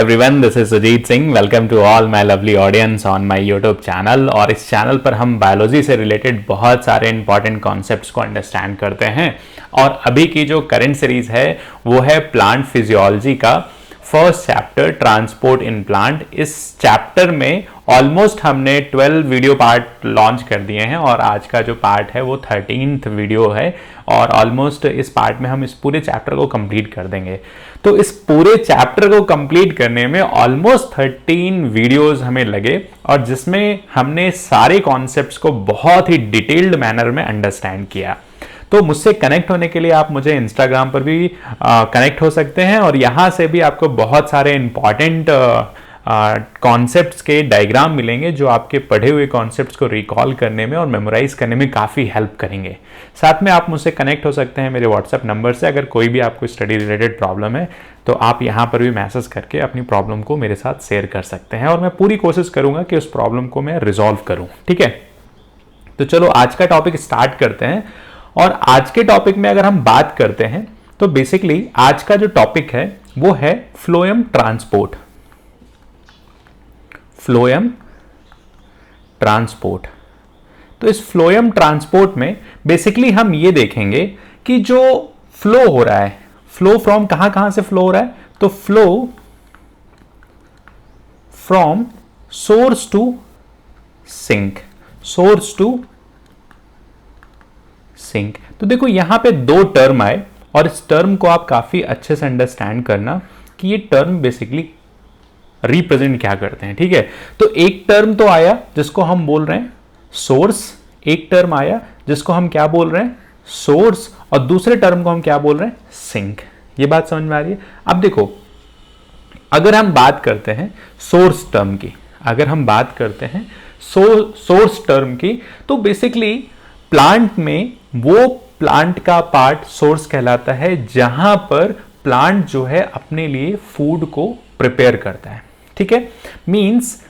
Everyone, this is Sujeet Singh. Welcome to all my lovely audience on my YouTube channel. और इस channel पर हम biology से रिलेटेड बहुत सारे इंपॉर्टेंट कॉन्सेप्ट्स को अंडरस्टैंड करते हैं। और अभी की जो करंट सीरीज है वो है प्लांट फिजियोलॉजी का first chapter, transport in plant. इस चैप्टर में ऑलमोस्ट हमने 12 वीडियो पार्ट लॉन्च कर दिए हैं और आज का जो पार्ट है वो 13th वीडियो है। और ऑलमोस्ट इस पार्ट में हम इस पूरे चैप्टर को कंप्लीट कर देंगे। तो इस पूरे चैप्टर को कंप्लीट करने में ऑलमोस्ट 13 वीडियोस हमें लगे और जिसमें हमने सारे कॉन्सेप्ट्स को बहुत ही डिटेल्ड मैनर में अंडरस्टैंड किया। तो मुझसे कनेक्ट होने के लिए आप मुझे इंस्टाग्राम पर भी कनेक्ट हो सकते हैं और यहाँ से भी आपको बहुत सारे इंपॉर्टेंट कॉन्सेप्ट्स के डायग्राम मिलेंगे जो आपके पढ़े हुए कॉन्सेप्ट्स को रिकॉल करने में और मेमोराइज करने में काफ़ी हेल्प करेंगे। साथ में आप मुझसे कनेक्ट हो सकते हैं मेरे व्हाट्सएप नंबर से। अगर कोई भी आपको स्टडी रिलेटेड प्रॉब्लम है तो आप यहाँ पर भी मैसेज करके अपनी प्रॉब्लम को मेरे साथ शेयर कर सकते हैं और मैं पूरी कोशिश करूँगा कि उस प्रॉब्लम को मैं रिजॉल्व करूँ। ठीक है, तो चलो आज का टॉपिक स्टार्ट करते हैं। और आज के टॉपिक में अगर हम बात करते हैं तो बेसिकली आज का जो टॉपिक है वो है फ्लोएम ट्रांसपोर्ट। Phloem transport. तो इस फ्लोएम ट्रांसपोर्ट में बेसिकली हम ये देखेंगे कि जो फ्लो हो रहा है, फ्लो फ्रॉम कहां से फ्लो हो रहा है, तो flow from source to sink, source to sink. तो देखो यहां पे दो टर्म आए और इस टर्म को आप काफी अच्छे से अंडरस्टैंड करना कि ये टर्म बेसिकली रिप्रेजेंट क्या करते हैं। ठीक है, तो एक टर्म तो आया जिसको हम बोल रहे हैं सोर्स, एक टर्म आया जिसको हम क्या बोल रहे हैं सोर्स, और दूसरे टर्म को हम क्या बोल रहे हैं सिंक। ये बात समझ में आ रही है। अब देखो अगर हम बात करते हैं सोर्स टर्म की, अगर हम बात करते हैं सोर्स टर्म की, तो बेसिकली प्लांट में वो प्लांट का पार्ट सोर्स कहलाता है जहां पर प्लांट जो है अपने लिए फूड को प्रिपेयर करता है। ठीक है, मींस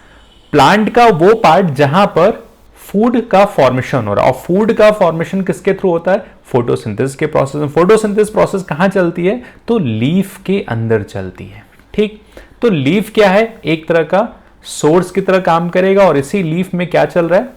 प्लांट का वो पार्ट जहां पर फूड का फॉर्मेशन हो रहा है। और फूड का फॉर्मेशन किसके थ्रू होता है, फोटोसिंथेसिस के प्रोसेस में। फोटोसिंथेसिस प्रोसेस कहां चलती है, तो लीफ के अंदर चलती है। ठीक, तो लीफ क्या है, एक तरह का सोर्स की तरह काम करेगा और इसी लीफ में क्या चल रहा है,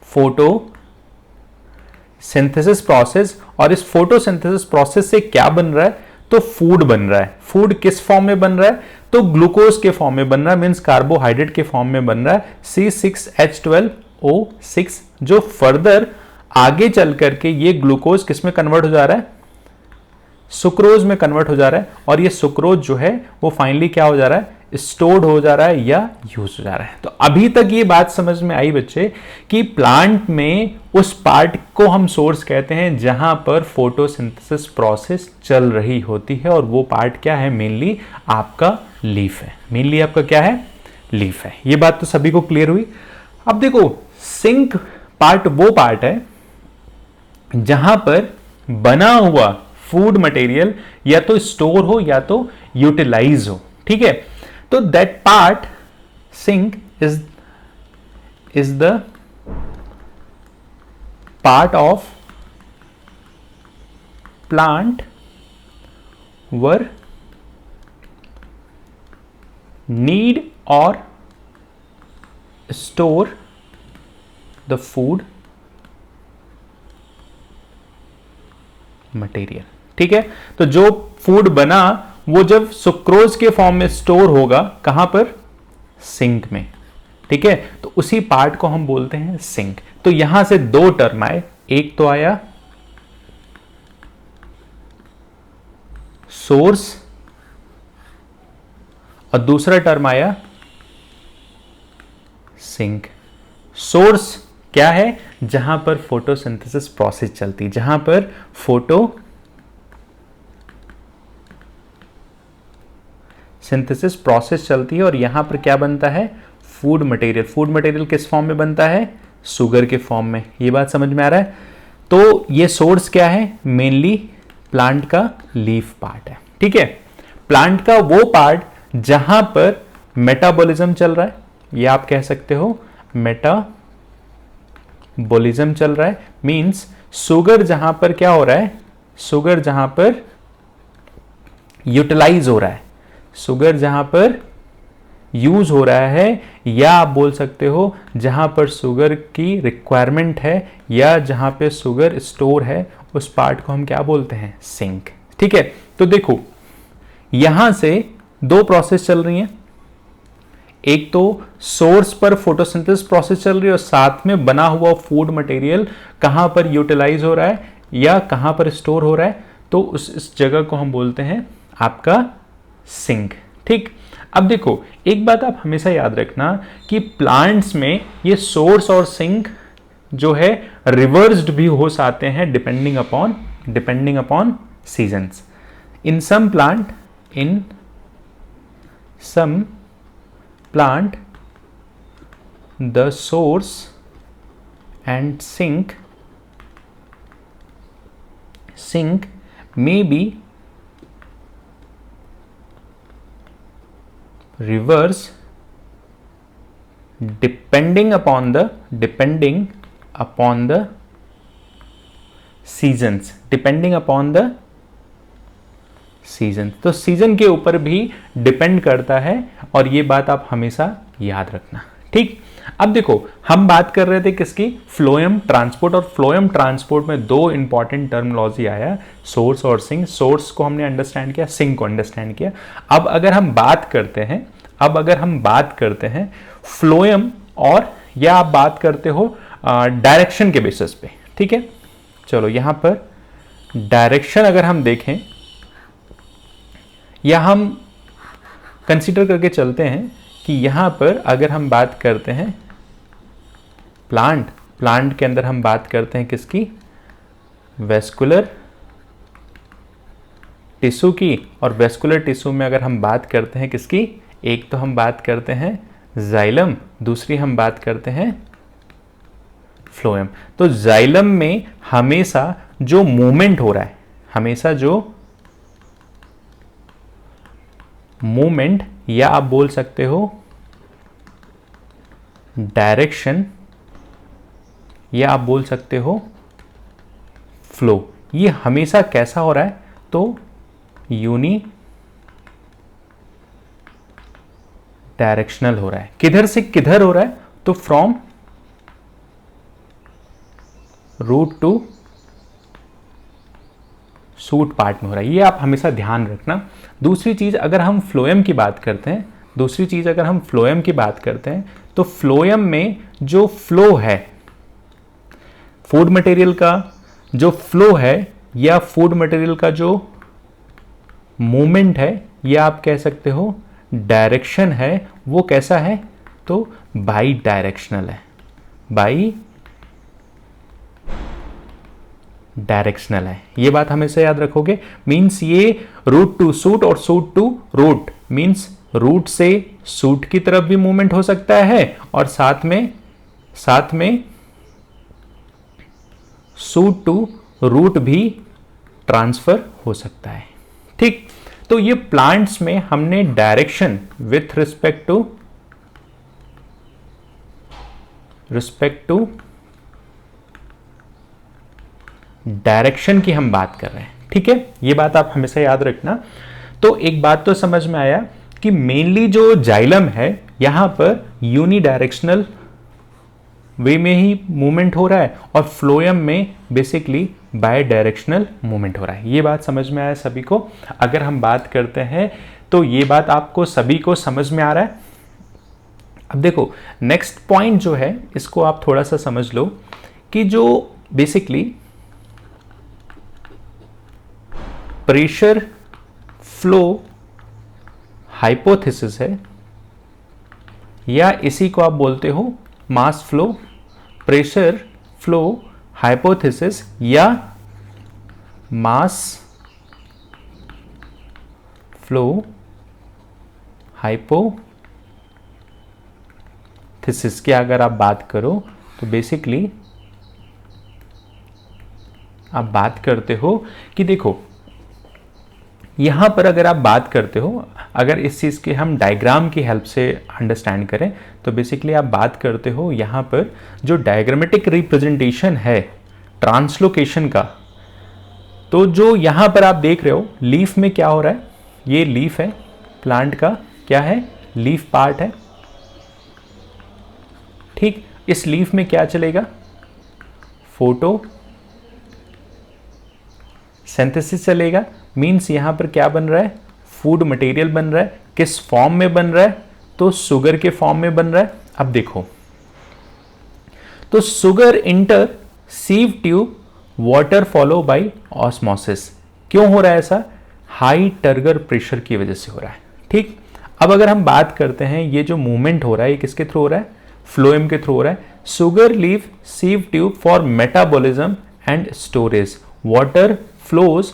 फोटोसिंथेसिस प्रोसेस। और इस फोटोसिंथेसिस प्रोसेस से क्या बन रहा है, तो फूड बन रहा है। फूड किस फॉर्म में बन रहा है, तो ग्लूकोज के फॉर्म में बन रहा है, मींस कार्बोहाइड्रेट के फॉर्म में बन रहा है, C6H12O6, जो फर्दर आगे चल करके ये ग्लूकोज किस में कन्वर्ट हो जा रहा है, सुक्रोज में कन्वर्ट हो जा रहा है। और ये सुक्रोज जो है वो फाइनली क्या हो जा रहा है, स्टोर्ड हो जा रहा है या यूज हो जा रहा है। तो अभी तक ये बात समझ में आई बच्चे कि प्लांट में उस पार्ट को हम सोर्स कहते हैं जहां पर फोटोसिंथेसिस प्रोसेस चल रही होती है और वो पार्ट क्या है, मेनली आपका लीफ है। मेनली आपका क्या है, लीफ है। ये बात तो सभी को क्लियर हुई। अब देखो सिंक पार्ट वो पार्ट है जहां पर बना हुआ फूड मटेरियल या तो स्टोर हो या तो यूटिलाइज हो। ठीक है, तो that part sink is the part of plant where need or store the food material. ठीक है, तो जो फूड बना वो जब सुक्रोज के फॉर्म में स्टोर होगा कहां पर, सिंक में। ठीक है, तो उसी पार्ट को हम बोलते हैं सिंक। तो यहां से दो टर्म आए, एक तो आया सोर्स और दूसरा टर्म आया सिंक। सोर्स क्या है, जहां पर फोटोसिंथेसिस प्रोसेस चलती है, जहां पर सिंथेसिस प्रोसेस चलती है और यहां पर क्या बनता है, फूड मटेरियल। फूड मटेरियल किस फॉर्म में बनता है, शुगर के फॉर्म में। ये बात समझ में आ रहा है। तो ये सोर्स क्या है, मेनली प्लांट का लीफ पार्ट है। ठीक है, प्लांट का वो पार्ट जहां पर मेटाबॉलिज्म चल रहा है, ये आप कह सकते हो मेटाबॉलिज्म चल रहा है, मींस शुगर जहां पर क्या हो रहा है, शुगर जहां पर यूटिलाइज हो रहा है, शुगर जहां पर यूज हो रहा है, या आप बोल सकते हो जहां पर शुगर की रिक्वायरमेंट है या जहां पे शुगर स्टोर है, उस पार्ट को हम क्या बोलते हैं, सिंक। ठीक है, तो देखो यहां से दो प्रोसेस चल रही हैं, एक तो सोर्स पर फोटोसिंथेसिस प्रोसेस चल रही है और साथ में बना हुआ फूड मटेरियल कहां पर यूटिलाइज हो रहा है या कहां पर स्टोर हो रहा है, तो उस जगह को हम बोलते हैं आपका सिंक। ठीक, अब देखो एक बात आप हमेशा याद रखना कि प्लांट्स में ये सोर्स और सिंक जो है रिवर्स्ड भी हो सकते हैं depending upon seasons. In some plant the source and sink may be reverse depending upon the seasons, तो सीजन के ऊपर भी डिपेंड करता है और ये बात आप हमेशा याद रखना। ठीक, अब देखो हम बात कर रहे थे किसकी, फ्लोएम ट्रांसपोर्ट, और फ्लोएम ट्रांसपोर्ट में दो इंपॉर्टेंट टर्मिनोलॉजी आया, सोर्स और सिंक। सोर्स को हमने अंडरस्टैंड किया, सिंक को अंडरस्टैंड किया। अब अगर हम बात करते हैं फ्लोएम, और या आप बात करते हो डायरेक्शन के बेसिस पे। ठीक है, चलो यहां पर डायरेक्शन अगर हम देखें या हम कंसीडर करके चलते हैं कि यहां पर अगर हम बात करते हैं प्लांट के अंदर हम बात करते हैं किसकी, वेस्कुलर टिश्यू की, और वेस्कुलर टिश्यू में अगर हम बात करते हैं किसकी, एक तो हम बात करते हैं जाइलम, दूसरी हम बात करते हैं फ्लोएम। तो जाइलम में हमेशा जो मूवमेंट हो रहा है, मूवमेंट या आप बोल सकते हो डायरेक्शन, या आप बोल सकते हो फ्लो, ये हमेशा कैसा हो रहा है, तो यूनी डायरेक्शनल हो रहा है। किधर से किधर हो रहा है, तो from root to shoot part में हो रहा है, ये आप हमेशा ध्यान रखना। दूसरी चीज अगर हम फ्लोएम की बात करते हैं, तो फ्लोएम में जो फ्लो है, फूड मटेरियल का जो फ्लो है या फूड मटेरियल का जो मूवमेंट है, या आप कह सकते हो डायरेक्शन है, वो कैसा है, तो बाई डायरेक्शनल है, ये बात हमेशा याद रखोगे। मींस ये रूट टू सूट और shoot to root, means root से सूट की तरफ भी मूवमेंट हो सकता है और साथ में सूट टू रूट भी ट्रांसफर हो सकता है। ठीक, तो ये प्लांट्स में हमने direction with respect to direction की हम बात कर रहे हैं। ठीक है, ये बात आप हमेशा याद रखना। तो एक बात तो समझ में आया कि मेनली जो जाइलम है यहां पर यूनी डायरेक्शनल वे में ही मूवमेंट हो रहा है और फ्लोएम में बेसिकली बाय डायरेक्शनल मूवमेंट हो रहा है। ये बात समझ में आया सभी को। अगर हम बात करते हैं तो ये बात आपको सभी को समझ में आ रहा है। अब देखो नेक्स्ट पॉइंट जो है इसको आप थोड़ा सा समझ लो कि जो बेसिकली प्रेशर फ्लो हाइपोथेसिस है, या इसी को आप बोलते हो mass flow, pressure flow hypothesis या मास फ्लो हाइपोथेसिस की अगर आप बात करो तो बेसिकली आप बात करते हो कि देखो यहां पर अगर आप बात करते हो, अगर इस चीज के हम डायग्राम की हेल्प से अंडरस्टैंड करें तो बेसिकली आप बात करते हो यहां पर जो डायग्रामेटिक रिप्रेजेंटेशन है ट्रांसलोकेशन का, तो जो यहां पर आप देख रहे हो लीफ में क्या हो रहा है, ये लीफ है प्लांट का, क्या है, लीफ पार्ट है, ठीक। इस लीफ में क्या चलेगा, फोटो सिंथेसिस चलेगा। मींस यहां पर क्या बन रहा है, फूड मटेरियल बन रहा है। किस फॉर्म में बन रहा है, तो शुगर के फॉर्म में बन रहा है। अब देखो, तो sugar inter सीव tube, water follow by osmosis. क्यों हो रहा है ऐसा, हाई टर्गर प्रेशर की वजह से हो रहा है, ठीक। अब अगर हम बात करते हैं, ये जो मूवमेंट हो रहा है ये किसके थ्रू हो रहा है, फ्लोएम के थ्रू हो रहा है। Sugar leave sieve tube for metabolism and storage, water flows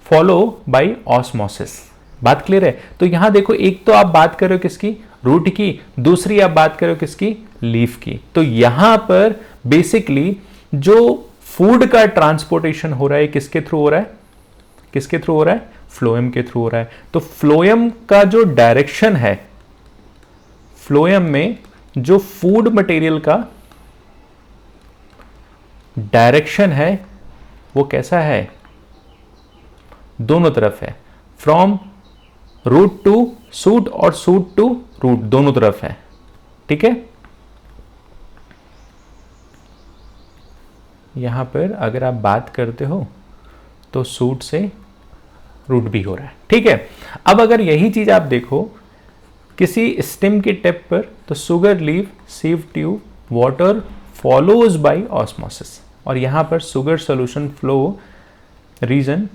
follow by osmosis. बात क्लियर है। तो यहां देखो, एक तो आप बात कर रहे हो किसकी, रूट की, दूसरी आप बात कर रहे हो किसकी, लीफ की। तो यहां पर बेसिकली जो फूड का ट्रांसपोर्टेशन हो रहा है किसके थ्रू हो रहा है, किसके थ्रू हो रहा है, फ्लोएम के थ्रू हो रहा है। तो फ्लोएम का जो डायरेक्शन है, फ्लोएम में जो फूड मटेरियल का डायरेक्शन है वो कैसा है, दोनों तरफ है। फ्रॉम रूट टू सूट और सूट टू रूट, दोनों तरफ है, ठीक है। यहां पर अगर आप बात करते हो तो सूट से रूट भी हो रहा है, ठीक है। अब अगर यही चीज आप देखो किसी स्टेम के टिप पर, तो sugar leave sieve tube, water follows by osmosis, और यहां पर sugar solution flow region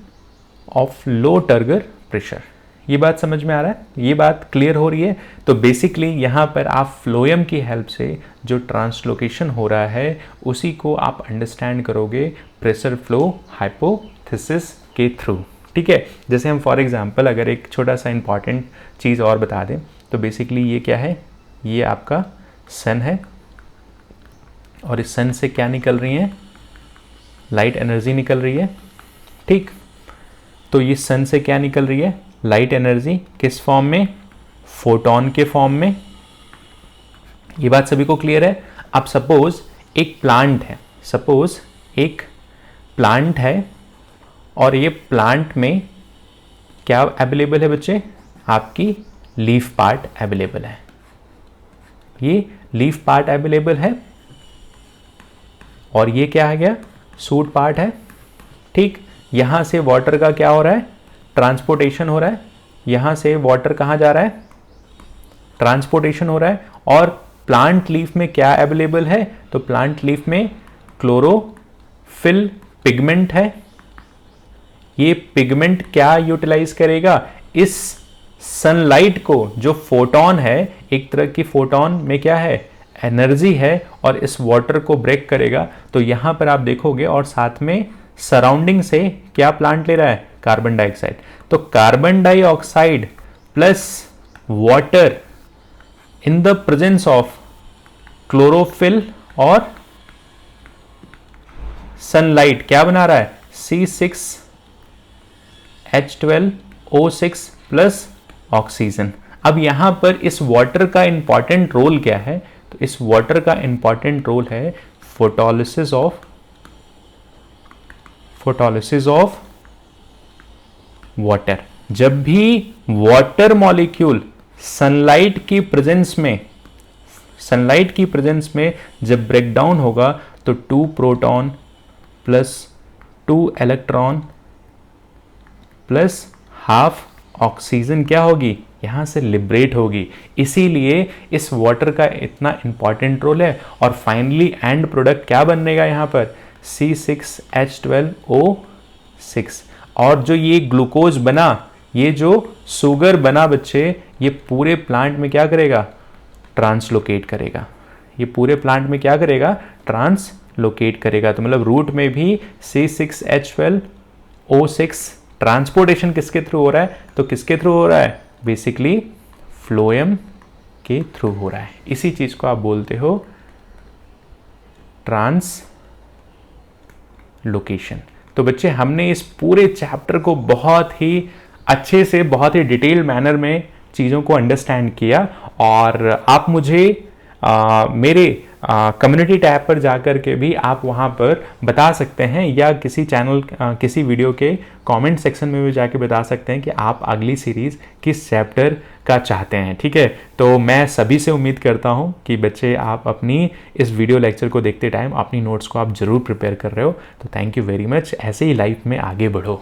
of low turgor pressure. ये बात समझ में आ रहा है, ये बात क्लियर हो रही है। तो बेसिकली यहाँ पर आप फ्लोएम की हेल्प से जो ट्रांसलोकेशन हो रहा है उसी को आप अंडरस्टैंड करोगे प्रेशर फ्लो हाइपोथेसिस के थ्रू, ठीक है। जैसे हम फॉर एग्जांपल अगर एक छोटा सा इंपॉर्टेंट चीज़ और बता दें, तो बेसिकली ये क्या है, ये आपका सन है, और इस सन से क्या निकल रही है, लाइट एनर्जी निकल रही है, ठीक। तो ये सन से क्या निकल रही है, लाइट एनर्जी, किस फॉर्म में, फोटोन के फॉर्म में। ये बात सभी को क्लियर है। अब सपोज एक प्लांट है, सपोज एक प्लांट है, और ये प्लांट में क्या अवेलेबल है बच्चे, आपकी लीफ पार्ट अवेलेबल है, ये लीफ पार्ट अवेलेबल है, और ये क्या है गया, सूट पार्ट है, ठीक। यहां से वाटर का क्या हो रहा है, ट्रांसपोर्टेशन हो रहा है, यहां से वाटर कहां जा रहा है, ट्रांसपोर्टेशन हो रहा है। और प्लांट लीफ में क्या अवेलेबल है, तो प्लांट लीफ में क्लोरोफिल पिगमेंट है। ये पिगमेंट क्या यूटिलाइज करेगा, इस सनलाइट को, जो फोटोन है, एक तरह की फोटोन में क्या है, एनर्जी है, और इस वाटर को ब्रेक करेगा। तो यहां पर आप देखोगे, और साथ में सराउंडिंग से क्या प्लांट ले रहा है, कार्बन डाइऑक्साइड। तो carbon dioxide plus water in the presence of chlorophyll और सनलाइट क्या बना रहा है, C6H12O6 प्लस ऑक्सीजन। अब यहां पर इस वाटर का इंपॉर्टेंट रोल क्या है, तो इस वाटर का इंपॉर्टेंट रोल है फोटोलिसिस ऑफ वाटर। जब भी वाटर मॉलिक्यूल सनलाइट की प्रेजेंस में जब ब्रेक डाउन होगा, तो 2 proton plus 2 electron plus half oxygen क्या होगी, यहां से लिबरेट होगी। इसीलिए इस वाटर का इतना इंपॉर्टेंट रोल है। और फाइनली एंड प्रोडक्ट क्या बनेगा यहां पर, C6H12O6। और जो ये ग्लूकोज बना, ये जो शुगर बना बच्चे, ये पूरे प्लांट में क्या करेगा, ट्रांसलोकेट करेगा। ये पूरे प्लांट में क्या करेगा, ट्रांसलोकेट करेगा। तो मतलब रूट में भी C6H12O6 ट्रांसपोर्टेशन किसके थ्रू हो रहा है, तो किसके थ्रू हो रहा है, बेसिकली फ्लोएम के थ्रू हो रहा है। इसी चीज को आप बोलते हो ट्रांसलोकेशन। तो बच्चे हमने इस पूरे चैप्टर को बहुत ही अच्छे से, बहुत ही डिटेल मैनर में चीज़ों को अंडरस्टैंड किया। और आप मुझे मेरे कम्युनिटी टैब पर जाकर के भी आप वहाँ पर बता सकते हैं, या किसी चैनल किसी वीडियो के कमेंट सेक्शन में भी जाके बता सकते हैं कि आप अगली सीरीज़ किस चैप्टर का चाहते हैं। ठीक है, तो मैं सभी से उम्मीद करता हूँ कि बच्चे आप अपनी इस वीडियो लेक्चर को देखते टाइम अपनी नोट्स को आप ज़रूर प्रिपेयर कर रहे हो। तो थैंक यू वेरी मच, ऐसे ही लाइफ में आगे बढ़ो।